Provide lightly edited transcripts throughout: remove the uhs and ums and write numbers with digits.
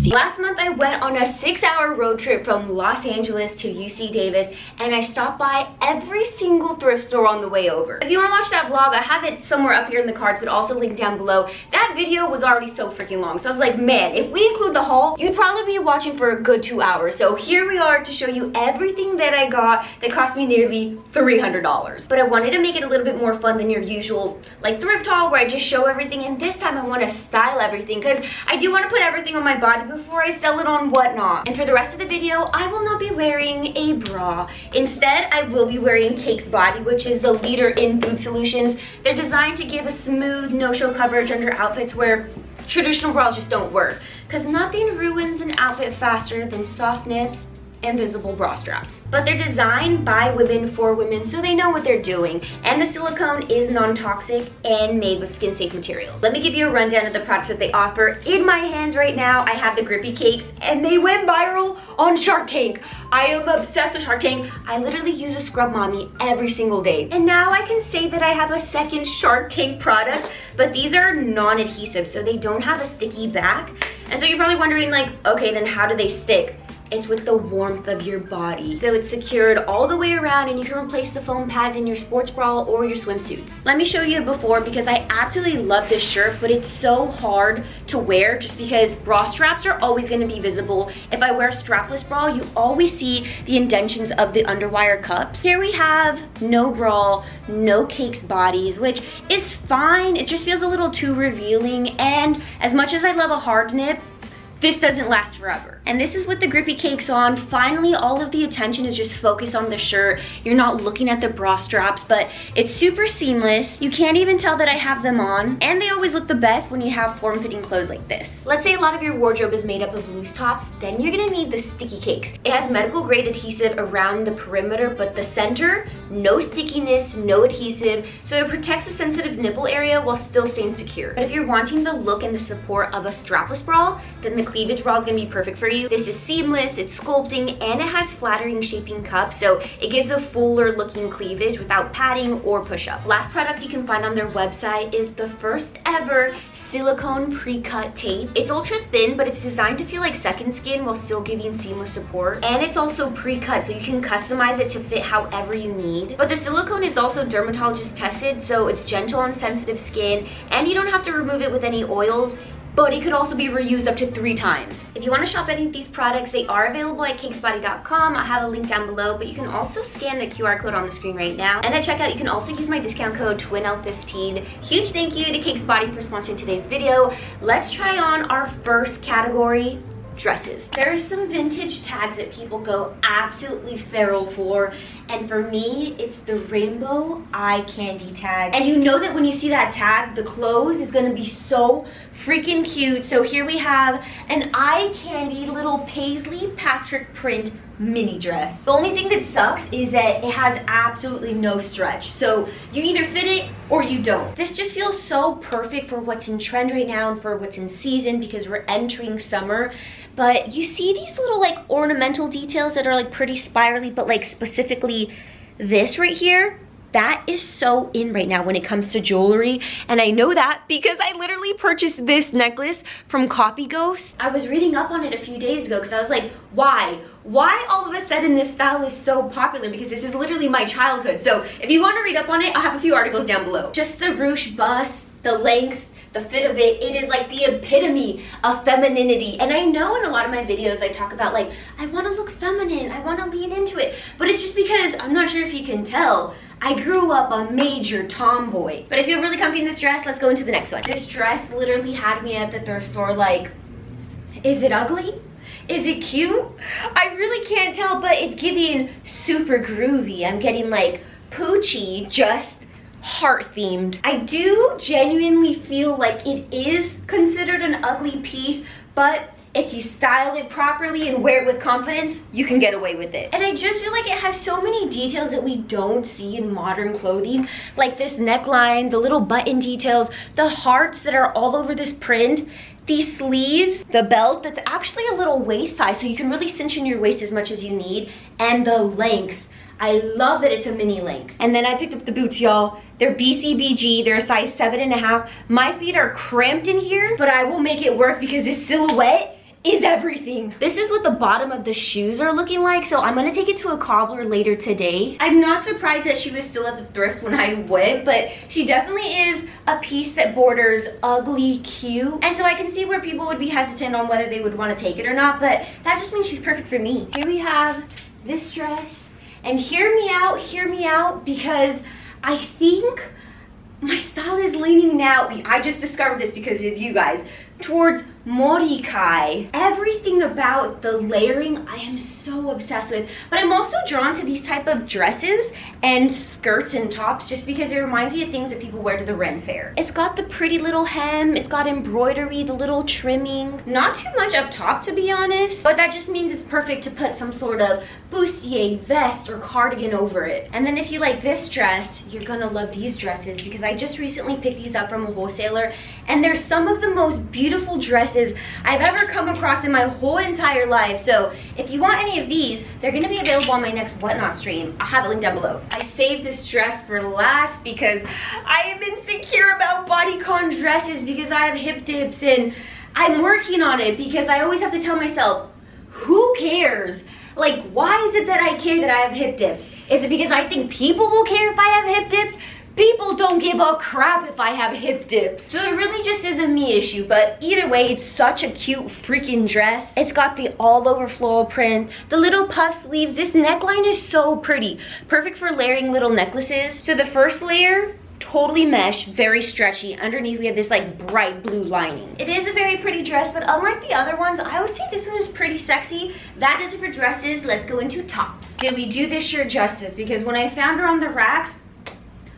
Last month I went on a 6-hour road trip from Los Angeles to UC Davis, and I stopped by every single thrift store on the way over. If you want to watch that vlog, I have it somewhere up here in the cards, but also linked down below. That video was already so freaking long, so I was like, man, if we include the haul, you'd probably be watching for a good 2 hours. So here we are to show you everything that I got that cost me nearly $300. But I wanted to make it a little bit more fun than your usual like thrift haul where I just show everything, and this time I want to style everything because I do want to put everything on my body before I sell it on Whatnot. And for the rest of the video, I will not be wearing a bra. Instead, I will be wearing Cake's Body, which is the leader in boob solutions. They're designed to give a smooth, no-show coverage under outfits where traditional bras just don't work. Because nothing ruins an outfit faster than soft nips and visible bra straps. But they're designed by women for women, so they know what they're doing. And the silicone is non-toxic and made with skin-safe materials. Let me give you a rundown of the products that they offer. In my hands right now, I have the Grippy Cakes, and they went viral on Shark Tank. I am obsessed with Shark Tank. I literally use a Scrub Mommy every single day. And now I can say that I have a second Shark Tank product, but these are non-adhesive, so they don't have a sticky back. And so you're probably wondering like, okay, then how do they stick? It's with the warmth of your body. So it's secured all the way around, and you can replace the foam pads in your sports bra or your swimsuits. Let me show you before, because I absolutely love this shirt, but it's so hard to wear just because bra straps are always gonna be visible. If I wear a strapless bra, you always see the indentions of the underwire cups. Here we have no bra, no Cake's Bodies, which is fine. It just feels a little too revealing, and as much as I love a hard nip, this doesn't last forever. And this is with the Grippy Cakes on. Finally, all of the attention is just focused on the shirt. You're not looking at the bra straps, but it's super seamless. You can't even tell that I have them on. And they always look the best when you have form-fitting clothes like this. Let's say a lot of your wardrobe is made up of loose tops, then you're gonna need the Sticky Cakes. It has medical grade adhesive around the perimeter, but the center, no stickiness, no adhesive, so it protects the sensitive nipple area while still staying secure. But if you're wanting the look and the support of a strapless bra, then the cleavage bra is gonna be perfect for you. This is seamless, it's sculpting, and it has flattering shaping cups, so it gives a fuller looking cleavage without padding or push-up. Last product you can find on their website is the first ever silicone pre-cut tape. It's ultra thin, but it's designed to feel like second skin while still giving seamless support. And it's also pre-cut, so you can customize it to fit however you need. But the silicone is also dermatologist tested, so it's gentle on sensitive skin, and you don't have to remove it with any oils, but it could also be reused up to 3 times. If you want to shop any of these products, they are available at cakesbody.com. I have a link down below, but you can also scan the QR code on the screen right now. And at checkout, you can also use my discount code TWINL15. Huge thank you to Cake's Body for sponsoring today's video. Let's try on our first category, dresses. There's some vintage tags that people go absolutely feral for, and for me, it's the rainbow eye candy tag. And you know that when you see that tag, the clothes is gonna be so freaking cute. So here we have an eye candy little paisley Patrick print mini dress. The only thing that sucks is that it has absolutely no stretch. So you either fit it or you don't. This just feels so perfect for what's in trend right now and for what's in season because we're entering summer. But you see these little like ornamental details that are like pretty spirally, but like specifically this right here, that is so in right now when it comes to jewelry. And I know that because I literally purchased this necklace from Copy Ghost. I was reading up on it a few days ago because I was like, why? Why all of a sudden this style is so popular? Because this is literally my childhood. So if you want to read up on it, I'll have a few articles down below. Just the ruche bust, the length, the fit of it, it is like the epitome of femininity. And I know in a lot of my videos I talk about like, I want to look feminine, I want to lean into it. But it's just because, I'm not sure if you can tell, I grew up a major tomboy. But I feel really comfy in this dress. Let's go into the next one. This dress literally had me at the thrift store like, is it ugly? Is it cute? I really can't tell, but it's giving super groovy. I'm getting like Poochie, just heart themed. I do genuinely feel like it is considered an ugly piece, but if you style it properly and wear it with confidence, you can get away with it. And I just feel like it has so many details that we don't see in modern clothing, like this neckline, the little button details, the hearts that are all over this print, these sleeves, the belt that's actually a little waist size, so you can really cinch in your waist as much as you need, and the length. I love that it's a mini length. And then I picked up the boots, y'all. They're BCBG, they're a size 7.5. My feet are cramped in here, but I will make it work because this silhouette is everything. This is what the bottom of the shoes are looking like, so I'm gonna take it to a cobbler later today. I'm not surprised that she was still at the thrift when I went, but she definitely is a piece that borders ugly cute. And so I can see where people would be hesitant on whether they would wanna take it or not, but that just means she's perfect for me. Here we have this dress, and hear me out, because I think my style is leaning now, I just discovered this because of you guys, towards morikai. Everything about the layering I am so obsessed with, but I'm also drawn to these type of dresses and skirts and tops just because it reminds me of things that people wear to the Ren Fair. It's got the pretty little hem, it's got embroidery, the little trimming, not too much up top to be honest, but that just means it's perfect to put some sort of bustier, vest, or cardigan over it. And then if you like this dress, you're gonna love these dresses because I just recently picked these up from a wholesaler, and they're some of the most beautiful dresses I've ever come across in my whole entire life. So if you want any of these, they're gonna be available on my next Whatnot stream. I'll have it linked down below. I saved this dress for last because I am insecure about bodycon dresses because I have hip dips, and I'm working on it because I always have to tell myself, who cares? Like, why is it that I care that I have hip dips? Is it because I think people will care if I have hip dips? People don't give a crap if I have hip dips. So it really just is a me issue, but either way, it's such a cute freaking dress. It's got the all over floral print, the little puff sleeves. This neckline is so pretty. Perfect for layering little necklaces. So the first layer, totally mesh, very stretchy. Underneath we have this like bright blue lining. It is a very pretty dress, but unlike the other ones, I would say this one is pretty sexy. That is it for dresses. Let's go into tops. Did we do this shirt justice? Because when I found her on the racks,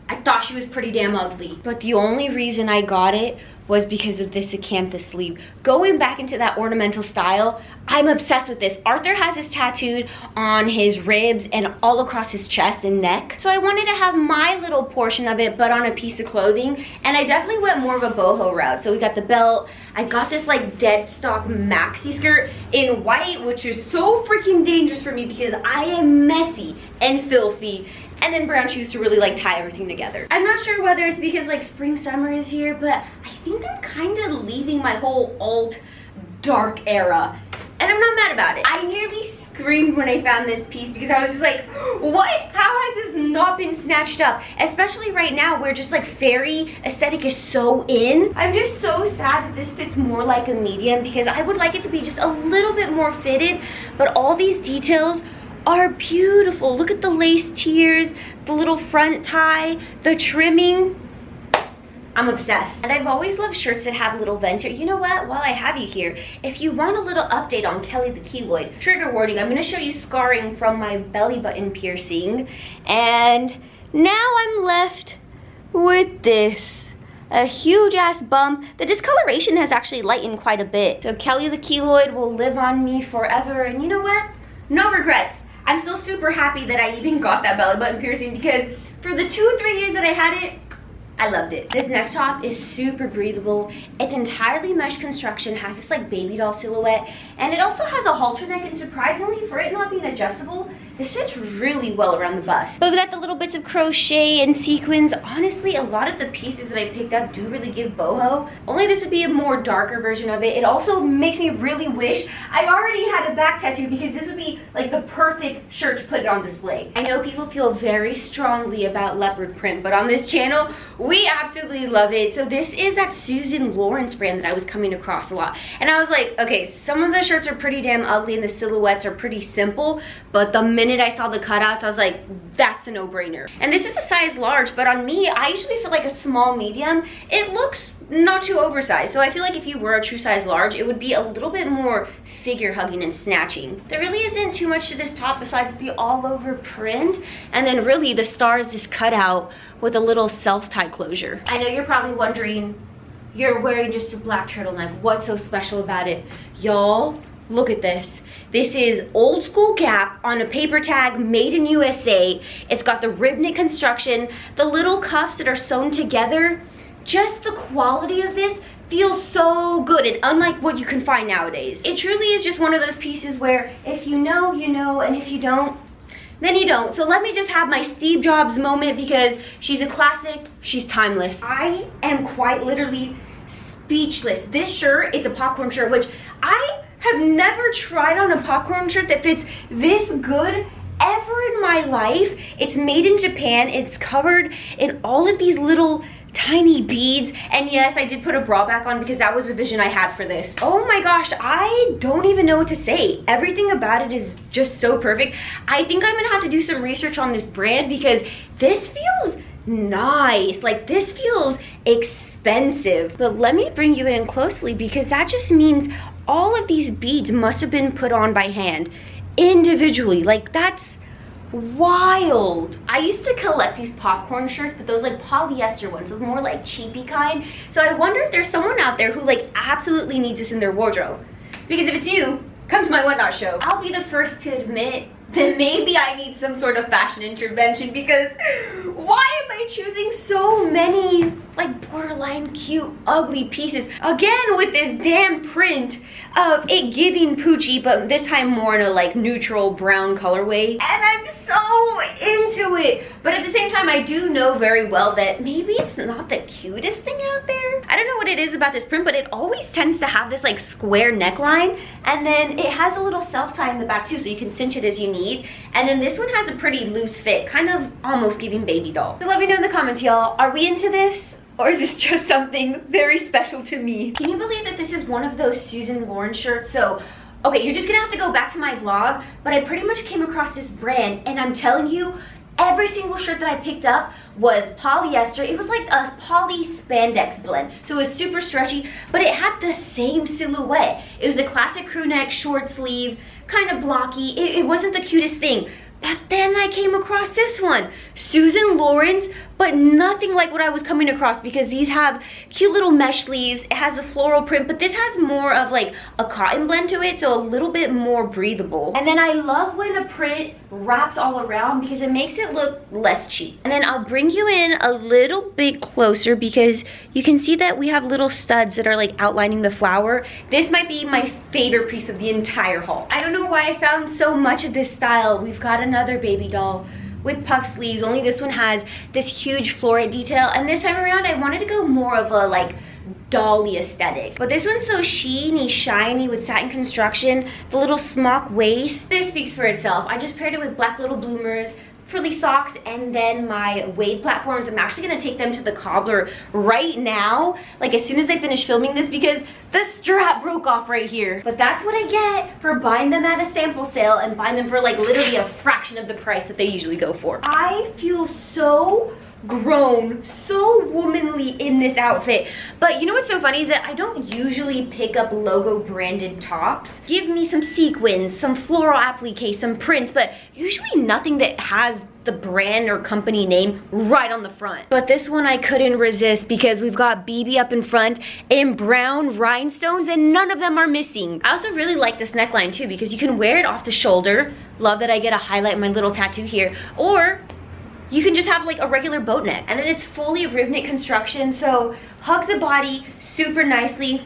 I thought she was pretty damn ugly. But the only reason I got it was because of this acanthus sleeve. Going back into that ornamental style, I'm obsessed with this. Arthur has this tattooed on his ribs and all across his chest and neck. So I wanted to have my little portion of it, but on a piece of clothing. And I definitely went more of a boho route. So we got the belt. I got this like dead stock maxi skirt in white, which is so freaking dangerous for me because I am messy and filthy. And then brown shoes to really like tie everything together. I'm not sure whether it's because like spring summer is here, but I think I'm kind of leaving my whole alt dark era, and I'm not mad about it. I nearly screamed when I found this piece because I was just like, what? How has this not been snatched up? Especially right now where just like fairy aesthetic is so in. I'm just so sad that this fits more like a medium because I would like it to be just a little bit more fitted, but all these details are beautiful. Look at the lace tiers, the little front tie, the trimming. I'm obsessed. And I've always loved shirts that have little vents here. You know what? While I have you here, if you want a little update on Kelly the Keloid, trigger warning, I'm gonna show you scarring from my belly button piercing. And now I'm left with this. A huge ass bump. The discoloration has actually lightened quite a bit. So Kelly the Keloid will live on me forever. And you know what? No regrets. I'm still super happy that I even got that belly button piercing because for the 2 or 3 years that I had it, I loved it. This next top is super breathable. It's entirely mesh construction, has this like baby doll silhouette, and it also has a halter neck, and surprisingly, for it not being adjustable, this fits really well around the bust. But we got the little bits of crochet and sequins. Honestly, a lot of the pieces that I picked up do really give boho. Only this would be a more darker version of it. It also makes me really wish I already had a back tattoo because this would be like the perfect shirt to put it on display. I know people feel very strongly about leopard print, but on this channel, we absolutely love it. So this is that Susan Lawrence brand that I was coming across a lot. And I was like, okay, some of the shirts are pretty damn ugly and the silhouettes are pretty simple, but the minute I saw the cutouts, I was like, that's a no-brainer. And this is a size large, but on me, I usually feel like a small medium. It looks not too oversized, so I feel like if you were a true size large, it would be a little bit more figure hugging and snatching. There really isn't too much to this top besides the all over print, and then really the star is this cutout with a little self-tie closure. I know you're probably wondering, you're wearing just a black turtleneck, what's so special about it? Y'all, look at this. This is old school Gap on a paper tag, made in USA. It's got the rib knit construction, the little cuffs that are sewn together. Just the quality of this feels so good and unlike what you can find nowadays. It truly is just one of those pieces where if you know, you know, and if you don't, then you don't. So let me just have my Steve Jobs moment because she's a classic, she's timeless. I am quite literally speechless. This shirt, it's a popcorn shirt, which I have never tried on a popcorn shirt that fits this good ever in my life. It's made in Japan. It's covered in all of these little tiny beads, and yes, I did put a bra back on because that was a vision I had for this. Oh my gosh, I don't even know what to say. Everything about it is just so perfect. I think I'm gonna have to do some research on this brand because this feels nice. Like, this feels expensive. But let me bring you in closely because that just means all of these beads must have been put on by hand individually. Like, that's wild. I used to collect these popcorn shirts, but those like polyester ones, the more like cheapy kind. So I wonder if there's someone out there who like absolutely needs this in their wardrobe. Because if it's you, come to my Whatnot show. I'll be the first to admit that maybe I need some sort of fashion intervention because why am I choosing so many like borderline cute, ugly pieces? Again with this damn print of it giving Poochie, but this time more in a like neutral brown colorway. And I'm so into it. But at the same time, I do know very well that maybe it's not the cutest thing out there. I don't know what it is about this print, but it always tends to have this like square neckline. And then it has a little self-tie in the back too, so you can cinch it as you need. And then this one has a pretty loose fit, kind of almost giving baby doll. So let me know in the comments, y'all. Are we into this? Or is this just something very special to me? Can you believe that this is one of those Susan Lauren shirts? So, okay, you're just gonna have to go back to my vlog, but I pretty much came across this brand, and I'm telling you, every single shirt that I picked up was polyester. It was like a poly spandex blend. So it was super stretchy, but it had the same silhouette. It was a classic crew neck, short sleeve, kind of blocky. It wasn't the cutest thing. But then I came across this one, Susan Lawrence, but nothing like what I was coming across because these have cute little mesh sleeves. It has a floral print, but this has more of like a cotton blend to it, so a little bit more breathable. And then I love when a print wraps all around because it makes it look less cheap. And then I'll bring you in a little bit closer because you can see that we have little studs that are like outlining the flower. This might be my favorite piece of the entire haul. I don't know why I found so much of this style. We've got another baby doll with puff sleeves, only this one has this huge floret detail, and this time around I wanted to go more of a like dolly aesthetic. But this one's so sheeny, shiny with satin construction, the little smock waist. This speaks for itself. I just paired it with black little bloomers, frilly socks, and then my wade platforms. I'm actually gonna take them to the cobbler right now, like as soon as I finish filming this, because the strap broke off right here. But that's what I get for buying them at a sample sale and buying them for like literally a fraction of the price that they usually go for. I feel so grown, so womanly in this outfit. But you know what's so funny is that I don't usually pick up logo branded tops. Give me some sequins, some floral applique, some prints, but usually nothing that has the brand or company name right on the front. But this one I couldn't resist because we've got BB up in front in brown rhinestones and none of them are missing. I also really like this neckline too because you can wear it off the shoulder. Love that I get a highlight my little tattoo here. Or you can just have like a regular boat neck. And then it's fully rib knit construction, so hugs the body super nicely.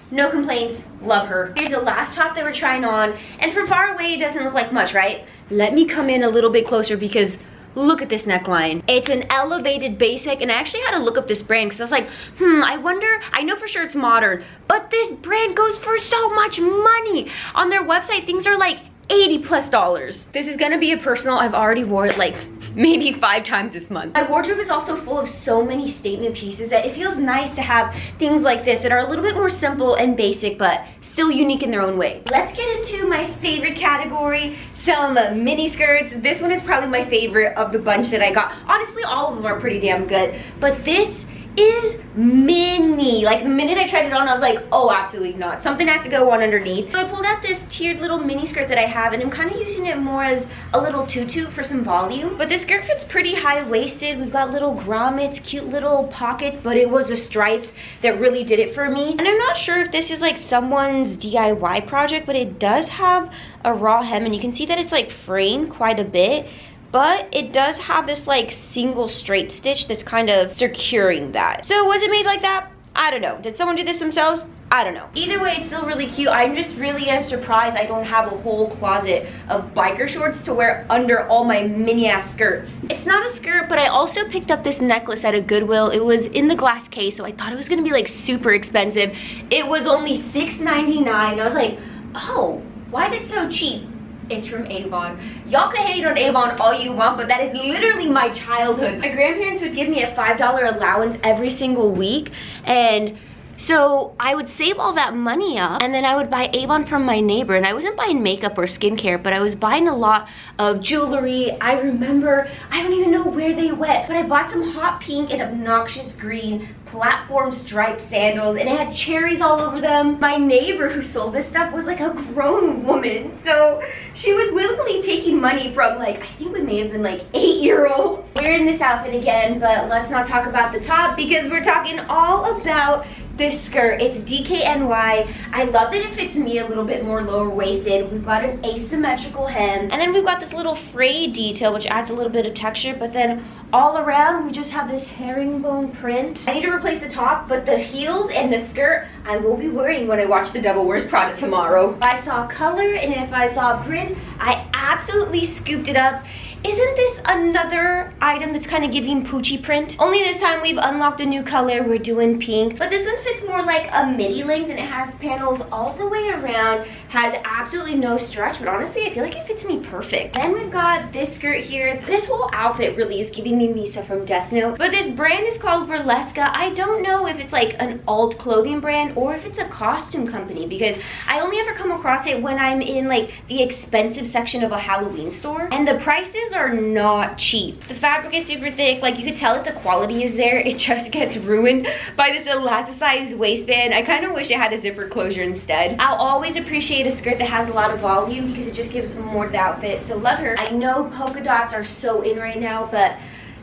No complaints, love her. Here's the last top that we're trying on, and from far away it doesn't look like much, right? Let me come in a little bit closer because look at this neckline. It's an elevated basic, and I actually had to look up this brand because I was like, I wonder, I know for sure it's modern, but this brand goes for so much money. On their website, things are like $80+. This is gonna be a personal. I've already wore it like maybe 5 times this month. My wardrobe is also full of so many statement pieces that it feels nice to have things like this that are a little bit more simple and basic, but still unique in their own way. Let's get into my favorite category, some mini skirts. This one is probably my favorite of the bunch that I got. Honestly, all of them are pretty damn good, but this is mini. Like the minute I tried it on, I was like, oh, absolutely not. Something has to go on underneath. So I pulled out this tiered little mini skirt that I have, and I'm kind of using it more as a little tutu for some volume. But this skirt fits pretty high-waisted. We've got little grommets, cute little pockets, but it was the stripes that really did it for me. And I'm not sure if this is like someone's DIY project, but it does have a raw hem, and you can see that it's like fraying quite a bit. But it does have this like single straight stitch that's kind of securing that. So was it made like that? I don't know. Did someone do this themselves? I don't know. Either way, it's still really cute. I'm just really am surprised I don't have a whole closet of biker shorts to wear under all my mini ass skirts. It's not a skirt, but I also picked up this necklace at a Goodwill. It was in the glass case, so I thought it was gonna be like super expensive. It was only $6.99. I was like, oh, why is it so cheap? It's from Avon. Y'all can hate on Avon all you want, but that is literally my childhood. My grandparents would give me a $5 allowance every single week, and so I would save all that money up, and then I would buy Avon from my neighbor. And I wasn't buying makeup or skincare, but I was buying a lot of jewelry. I remember, I don't even know where they went, but I bought some hot pink and obnoxious green platform striped sandals, and it had cherries all over them. My neighbor who sold this stuff was like a grown woman, so she was willingly taking money from, like, I think we may have been like 8-year-olds. We're in this outfit again, but let's not talk about the top because we're talking all about this skirt. It's DKNY. I love that it fits me a little bit more lower waisted. We've got an asymmetrical hem, and then we've got this little frayed detail which adds a little bit of texture, but then all around we just have this herringbone print. I need to replace the top, but the heels and the skirt I will be wearing when I watch the Devil Wears Prada tomorrow. If I saw color and if I saw print, I absolutely scooped it up. Isn't this another item that's kind of giving Poochie print? Only this time we've unlocked a new color. We're doing pink, but this one fits more like a midi length, and it has panels all the way around, has absolutely no stretch, but honestly I feel like it fits me perfect. Then we've got this skirt here. This whole outfit really is giving me Misa from Death Note, but this brand is called Burlesca. I don't know if it's like an alt clothing brand or if it's a costume company, because I only ever come across it when I'm in like the expensive section of a Halloween store, and the prices are not cheap. The fabric is super thick, like you could tell that the quality is there. It just gets ruined by this elasticized waistband. I kind of wish it had a zipper closure instead. I'll always appreciate a skirt that has a lot of volume because it just gives more to the outfit, so love her. I know polka dots are so in right now, but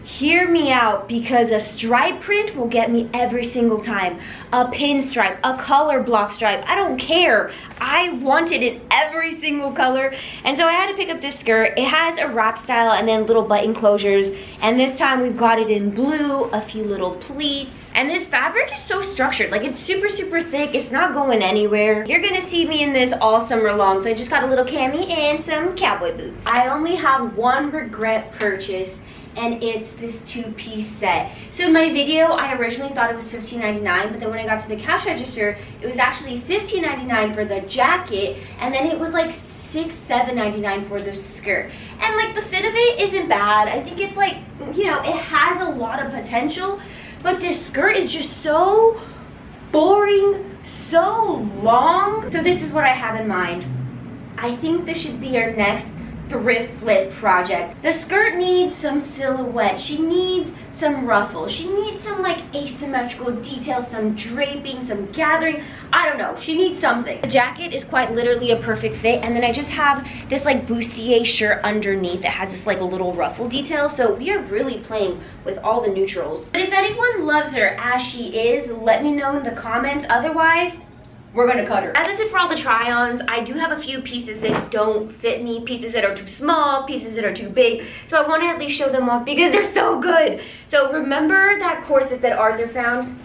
hear me out, because a stripe print will get me every single time. A pinstripe, a color block stripe, I don't care. I want it in every single color. And so I had to pick up this skirt. It has a wrap style and then little button closures. And this time we've got it in blue, a few little pleats. And this fabric is so structured. Like, it's super, super thick. It's not going anywhere. You're gonna see me in this all summer long. So I just got a little cami and some cowboy boots. I only have one regret purchase, and it's this 2-piece set. So in my video, I originally thought it was $15.99, but then when I got to the cash register, it was actually $15.99 for the jacket, and then it was like $7.99 for the skirt. And like the fit of it isn't bad. I think it's like, you know, it has a lot of potential, but this skirt is just so boring, so long. So this is what I have in mind. I think this should be our next thrift flip project. The skirt needs some silhouette. She needs some ruffles. She needs some like asymmetrical details, some draping, some gathering. I don't know. She needs something. The jacket is quite literally a perfect fit, and then I just have this like bustier shirt underneath that has this like a little ruffle detail. So we are really playing with all the neutrals. But if anyone loves her as she is, let me know in the comments. Otherwise, we're gonna cut her. That is it for all the try-ons. I do have a few pieces that don't fit me, pieces that are too small, pieces that are too big. So I wanna at least show them off because they're so good. So remember that corset that Arthur found?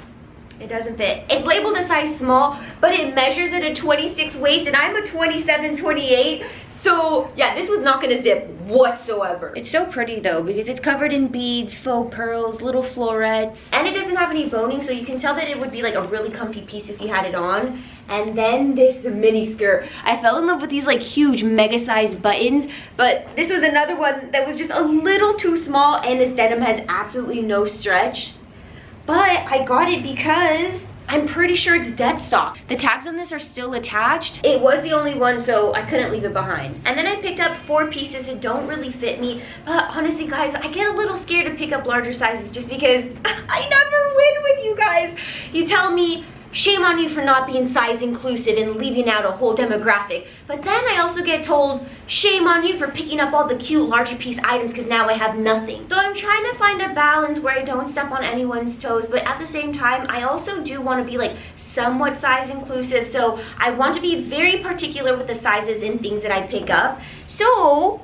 It doesn't fit. It's labeled a size small, but it measures at a 26 waist, and I'm a 27, 28. So yeah, this was not gonna zip whatsoever. It's so pretty though, because it's covered in beads, faux pearls, little florets, and it doesn't have any boning, so you can tell that it would be like a really comfy piece if you had it on. And then this mini skirt. I fell in love with these like huge mega sized buttons, but this was another one that was just a little too small, and this denim has absolutely no stretch. But I got it because I'm pretty sure it's dead stock. The tags on this are still attached. It was the only one, so I couldn't leave it behind. And then I picked up 4 pieces that don't really fit me. But honestly, guys, I get a little scared to pick up larger sizes just because I never win with you guys. You tell me, shame on you for not being size inclusive and leaving out a whole demographic. But then I also get told, shame on you for picking up all the cute larger piece items because now I have nothing. So I'm trying to find a balance where I don't step on anyone's toes, but at the same time, I also do want to be like somewhat size inclusive. So I want to be very particular with the sizes and things that I pick up. So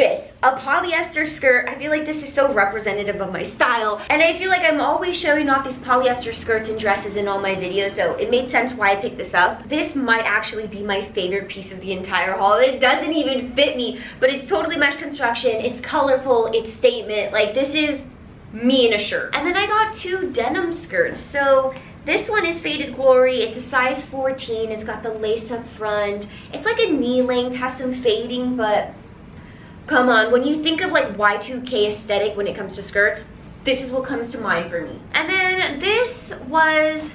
this, a polyester skirt. I feel like this is so representative of my style, and I feel like I'm always showing off these polyester skirts and dresses in all my videos, so it made sense why I picked this up. This might actually be my favorite piece of the entire haul. It doesn't even fit me, but it's totally mesh construction, it's colorful, it's statement. Like, this is me in a shirt. And then I got 2 denim skirts. So this one is Faded Glory. It's a size 14. It's got the lace up front. It's like a knee length, has some fading, but come on, when you think of like Y2K aesthetic when it comes to skirts, this is what comes to mind for me. And then this was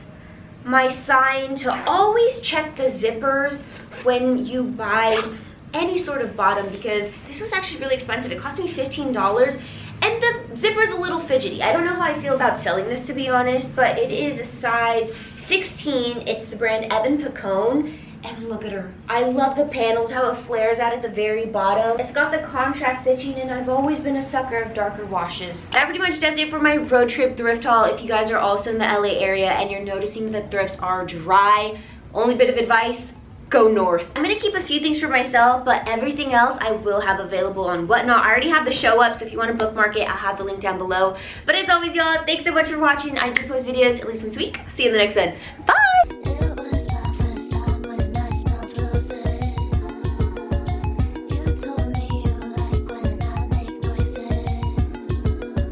my sign to always check the zippers when you buy any sort of bottom, because this was actually really expensive. It cost me $15, and the zipper's a little fidgety. I don't know how I feel about selling this, to be honest, but it is a size 16. It's the brand Evan Picone. And look at her. I love the panels, how it flares out at the very bottom. It's got the contrast stitching, and I've always been a sucker of darker washes. That pretty much does it for my road trip thrift haul. If you guys are also in the LA area and you're noticing that thrifts are dry, only bit of advice, go north. I'm gonna keep a few things for myself, but everything else I will have available on Whatnot. I already have the show up, so if you want to bookmark it, I'll have the link down below. But as always, y'all, thanks so much for watching. I do post videos at least once a week. See you in the next one. Bye!